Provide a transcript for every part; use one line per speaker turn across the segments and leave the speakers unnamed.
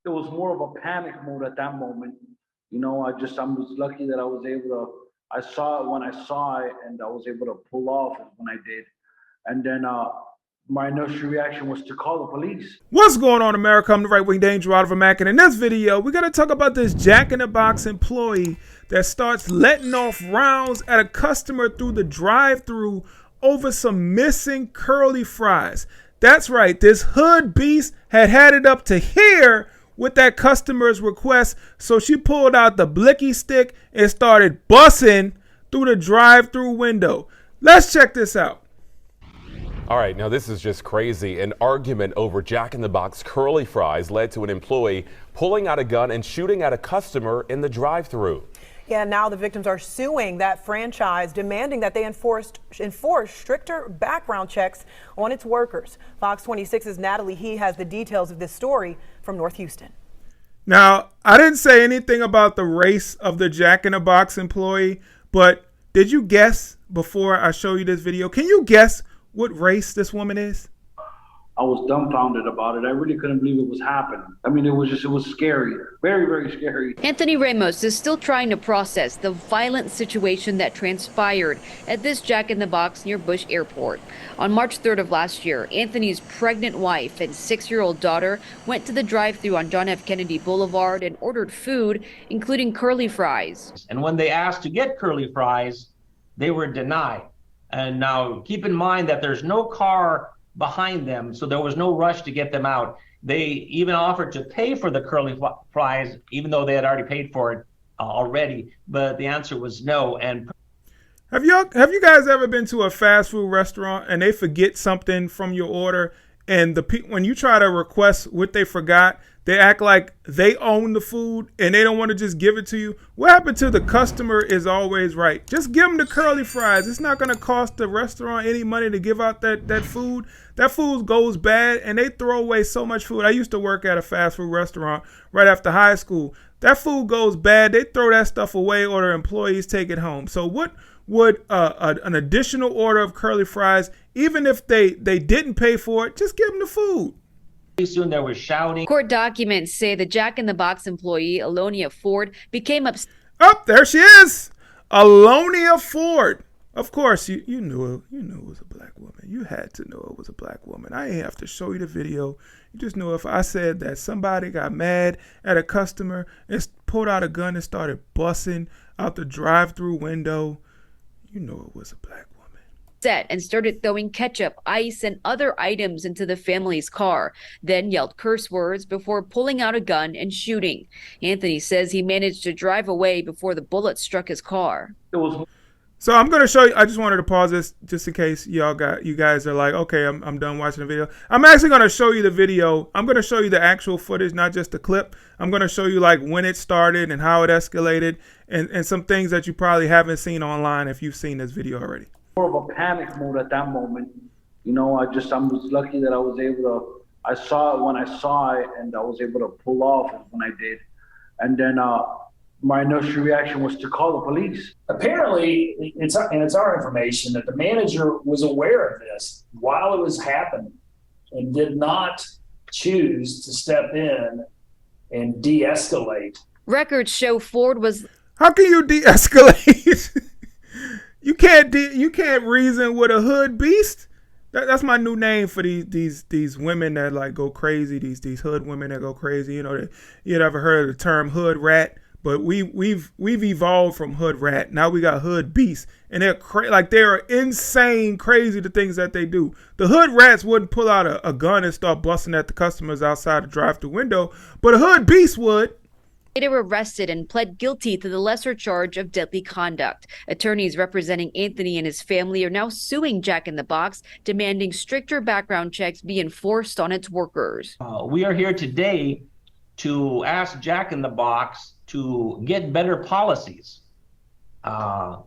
It was more of a panic mode at that moment. I was lucky that I was able to. I saw it when I saw it, and I was able to pull off when I did. And then my initial reaction was to call the police.
What's going on, America? I'm the Right Wing Danger out of Mac, and in this video, we're gonna talk about this Jack in the Box employee that starts letting off rounds at a customer through the drive-thru over some missing curly fries. That's right, this hood beast had it up to here with that customer's request, so she pulled out the blicky stick and started bussing through the drive-thru window. Let's check this out.
All right, now this is just crazy. An argument over Jack in the Box curly fries led to an employee pulling out a gun and shooting at a customer in the drive-thru.
Yeah, now the victims are suing that franchise, demanding that they enforce stricter background checks on its workers. Fox 26's Natalie He has the details of this story from North Houston.
Now, I didn't say anything about the race of the Jack in the Box employee, but did you guess before I show you this video? Can you guess what race this woman is?
I was dumbfounded about it. I really couldn't believe it was happening. I mean, it was scary. Very, very scary.
Anthony Ramos is still trying to process the violent situation that transpired at this Jack in the Box near Bush Airport. On March 3rd of last year, Anthony's pregnant wife and 6-year-old daughter went to the drive-thru on John F. Kennedy Boulevard and ordered food, including curly fries.
And when they asked to get curly fries, they were denied. And now keep in mind that there's no car behind them, so there was no rush to get them out. They even offered to pay for the curly fries, even though they had already paid for it already. But the answer was no. And
have you guys ever been to a fast food restaurant and they forget something from your order, and when you try to request what they forgot, they act like they own the food and they don't want to just give it to you? What happened to the customer is always right? Just give them the curly fries. It's not going to cost the restaurant any money to give out that food. That food goes bad and they throw away so much food. I used to work at a fast food restaurant right after high school. That food goes bad. They throw that stuff away or their employees take it home. So what would an additional order of curly fries, even if they didn't pay for it, just give them the food?
Soon there was shouting.
Court documents say the Jack in the Box employee, Alonia Ford, became upset.
Oh, there she is. Alonia Ford. Of course, you knew it was a black woman. You had to know it was a black woman. I ain't have to show you the video. You just knew if I said that somebody got mad at a customer and pulled out a gun and started busting out the drive-thru window, you know it was a black woman.
And started throwing ketchup, ice, and other items into the family's car, then yelled curse words before pulling out a gun and shooting. Anthony says he managed to drive away before the bullet struck his car.
So I'm going to show you. I just wanted to pause this just in case you guys are like, okay, I'm done watching the video. I'm actually going to show you the video. I'm going to show you the actual footage, not just the clip. I'm going to show you like when it started and how it escalated and some things that you probably haven't seen online if you've seen this video already.
More of a panic mode at that moment. I was lucky that I was able to. I saw it when I saw it, and I was able to pull off when I did. And then my initial reaction was to call the police.
Apparently, it's our information that the manager was aware of this while it was happening and did not choose to step in and de-escalate.
Records show Ford was.
How can you de-escalate? You can't reason with a hood beast. That's my new name for these women that like go crazy. These hood women that go crazy. You'd ever heard of the term hood rat? But we've evolved from hood rat. Now we got hood beast, and they're insane, crazy the things that they do. The hood rats wouldn't pull out a gun and start busting at the customers outside the drive-thru window, but a hood beast would.
Later arrested and pled guilty to the lesser charge of deadly conduct. Attorneys representing Anthony and his family are now suing Jack in the Box, demanding stricter background checks be enforced on its workers.
We are here today to ask Jack in the Box to get better policies, and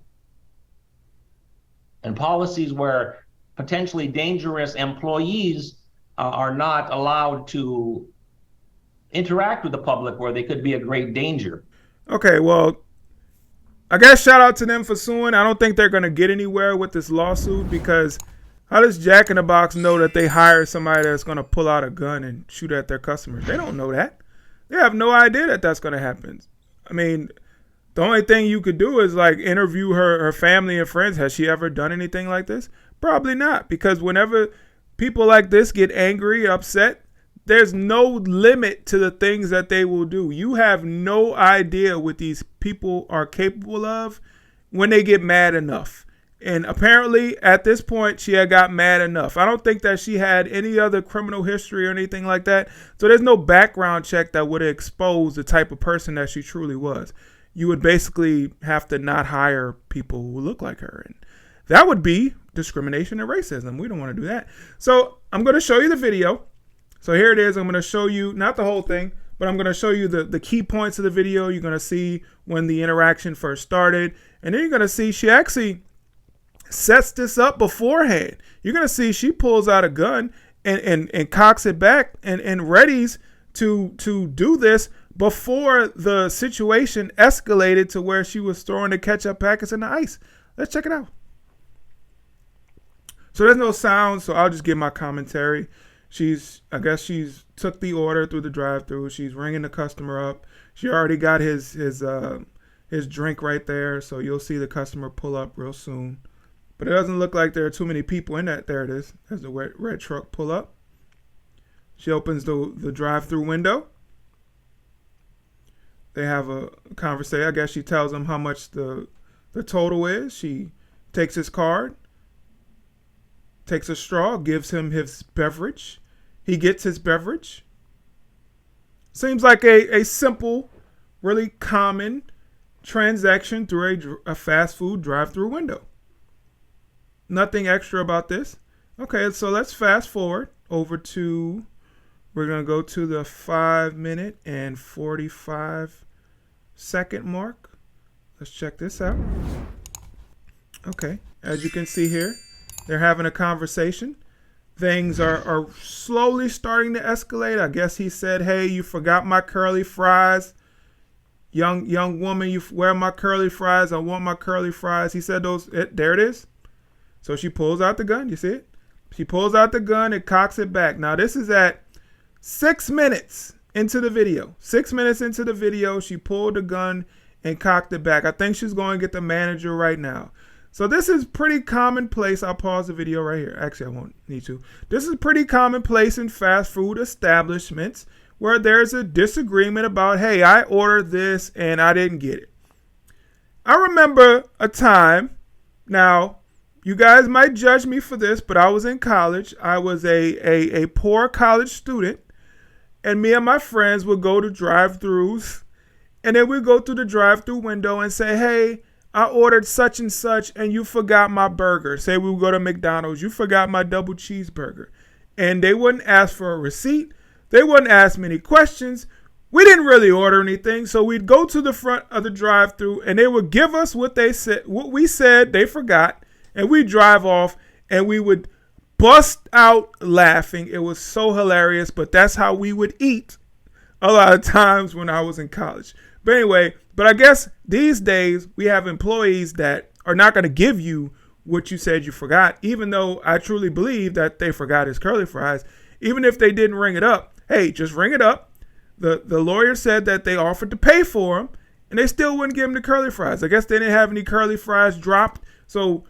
policies where potentially dangerous employees are not allowed to interact with the public where they could be a great danger.
Okay, well, I guess shout out to them for suing. I don't think they're going to get anywhere with this lawsuit because how does Jack in the Box know that they hired somebody that's going to pull out a gun and shoot at their customers? They don't know that. They have no idea that that's going to happen. I mean, the only thing you could do is like interview her family and friends. Has she ever done anything like this? Probably not, because whenever people like this get angry, upset, there's no limit to the things that they will do. You have no idea what these people are capable of when they get mad enough. And apparently at this point, she had got mad enough. I don't think that she had any other criminal history or anything like that. So there's no background check that would expose the type of person that she truly was. You would basically have to not hire people who look like her. And that would be discrimination and racism. We don't want to do that. So I'm going to show you the video. So here it is. I'm going to show you, not the whole thing, but I'm going to show you the key points of the video. You're going to see when the interaction first started. And then you're going to see she actually sets this up beforehand. You're going to see she pulls out a gun and cocks it back and readies to do this before the situation escalated to where she was throwing the ketchup packets in the ice. Let's check it out. So there's no sound, so I'll just give my commentary. I guess she's took the order through the drive-thru. She's ringing the customer up. She already got his drink right there, so you'll see the customer pull up real soon. But it doesn't look like there are too many people in that. There it is. There's the red truck pull up. She opens the drive-thru window. They have a conversation. I guess she tells him how much the total is. She takes his card, takes a straw, gives him his beverage. He gets his beverage. Seems like a simple, really common transaction through a fast food drive-thru window. Nothing extra about this. Okay, so let's fast forward over to, we're going to go to the 5-minute and 45-second mark. Let's check this out. Okay, as you can see here, they're having a conversation. Things are slowly starting to escalate. I guess he said, "Hey, you forgot my curly fries. Young woman, where are my curly fries? I want my curly fries." He said there it is. So she pulls out the gun. You see it? She pulls out the gun and cocks it back. Now, this is at 6 minutes into the video. 6 minutes into the video, she pulled the gun and cocked it back. I think she's going to get the manager right now. So this is pretty commonplace. I'll pause the video right here. Actually, I won't need to. This is pretty commonplace in fast food establishments where there's a disagreement about, hey, I ordered this and I didn't get it. I remember a time, now, you guys might judge me for this, but I was in college. I was a poor college student, and me and my friends would go to drive-thrus, and then we'd go through the drive-thru window and say, hey, I ordered such and such, and you forgot my burger. Say we would go to McDonald's, you forgot my double cheeseburger. And they wouldn't ask for a receipt. They wouldn't ask many questions. We didn't really order anything, so we'd go to the front of the drive-thru, and they would give us what we said they forgot, and we'd drive off, and we would bust out laughing. It was so hilarious, but that's how we would eat a lot of times when I was in college. But anyway, I guess these days we have employees that are not going to give you what you said you forgot, even though I truly believe that they forgot his curly fries. Even if they didn't ring it up, hey, just ring it up. The lawyer said that they offered to pay for them, and they still wouldn't give him the curly fries. I guess they didn't have any curly fries dropped, so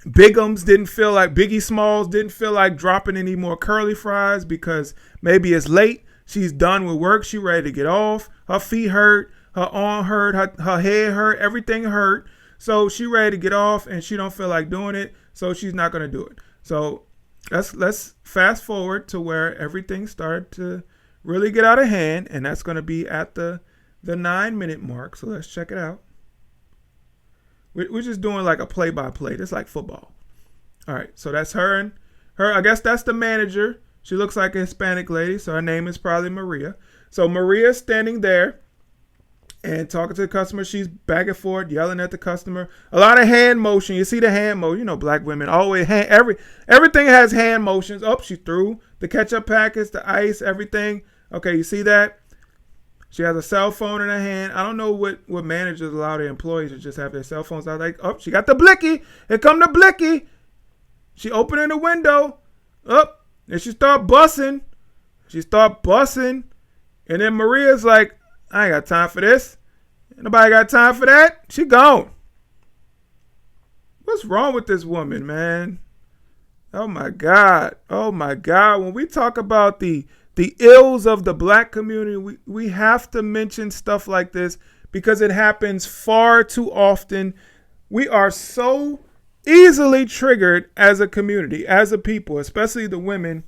Biggie Smalls didn't feel like dropping any more curly fries because maybe it's late. She's done with work. She ready to get off. Her feet hurt. Her arm hurt. Her head hurt. Everything hurt. So she ready to get off, and she don't feel like doing it. So she's not going to do it. So let's fast forward to where everything started to really get out of hand, and that's going to be at the 9-minute mark. So let's check it out. We're just doing like a play-by-play. It's like football. All right, so that's her. I guess that's the manager. She looks like a Hispanic lady, so her name is probably Maria. So Maria's standing there and talking to the customer. She's back and forth, yelling at the customer. A lot of hand motion. You see the hand motion. You know, black women always everything has hand motions. Oh, she threw the ketchup packets, the ice, everything. Okay, you see that? She has a cell phone in her hand. I don't know what managers allow their employees to just have their cell phones out. Like, oh, she got the blicky. Here come the blicky. She opening the window. Up. And she start bussing. And then Maria's like, I ain't got time for this. Nobody got time for that. She gone. What's wrong with this woman, man? Oh my God. Oh my God. When we talk about the ills of the black community, we have to mention stuff like this because it happens far too often. We are so easily triggered as a community, as a people, especially the women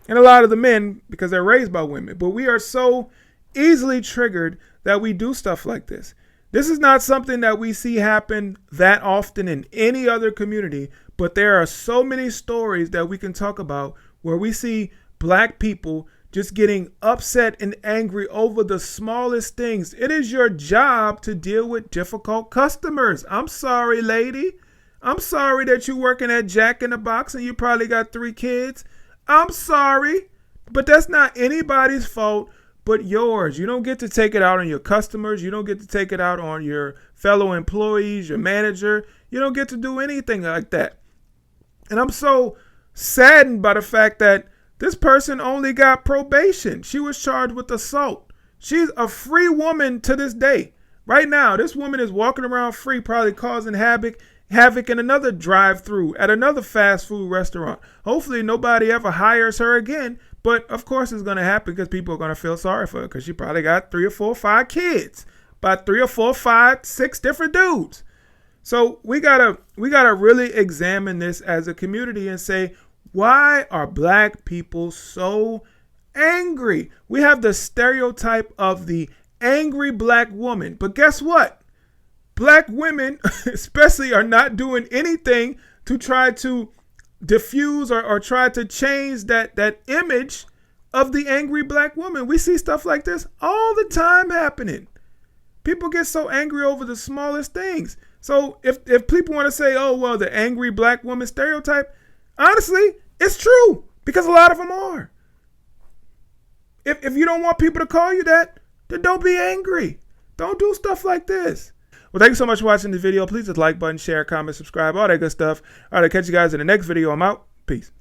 and a lot of the men because they're raised by women. But we are so easily triggered that we do stuff like this. This is not something that we see happen that often in any other community, but there are so many stories that we can talk about where we see black people just getting upset and angry over the smallest things. It is your job to deal with difficult customers. I'm sorry, lady. I'm sorry that you're working at Jack in the Box and you probably got 3 kids. I'm sorry, but that's not anybody's fault but yours. You don't get to take it out on your customers. You don't get to take it out on your fellow employees, your manager. You don't get to do anything like that. And I'm so saddened by the fact that this person only got probation. She was charged with assault. She's a free woman to this day. Right now, this woman is walking around free, probably causing havoc in another drive-thru at another fast food restaurant. Hopefully nobody ever hires her again. But of course it's going to happen because people are going to feel sorry for her because she probably got 3 or 4 or 5 kids by 3 or 4, 5, 6 different dudes. So we gotta really examine this as a community and say, why are black people so angry? We have the stereotype of the angry black woman. But guess what? Black women especially are not doing anything to try to diffuse or try to change that image of the angry black woman. We see stuff like this all the time happening. People get so angry over the smallest things. So if people want to say, oh, well, the angry black woman stereotype, honestly, it's true because a lot of them are. If you don't want people to call you that, then don't be angry. Don't do stuff like this. Well, thank you so much for watching this video. Please hit the like button, share, comment, subscribe, all that good stuff. All right, I'll catch you guys in the next video. I'm out. Peace.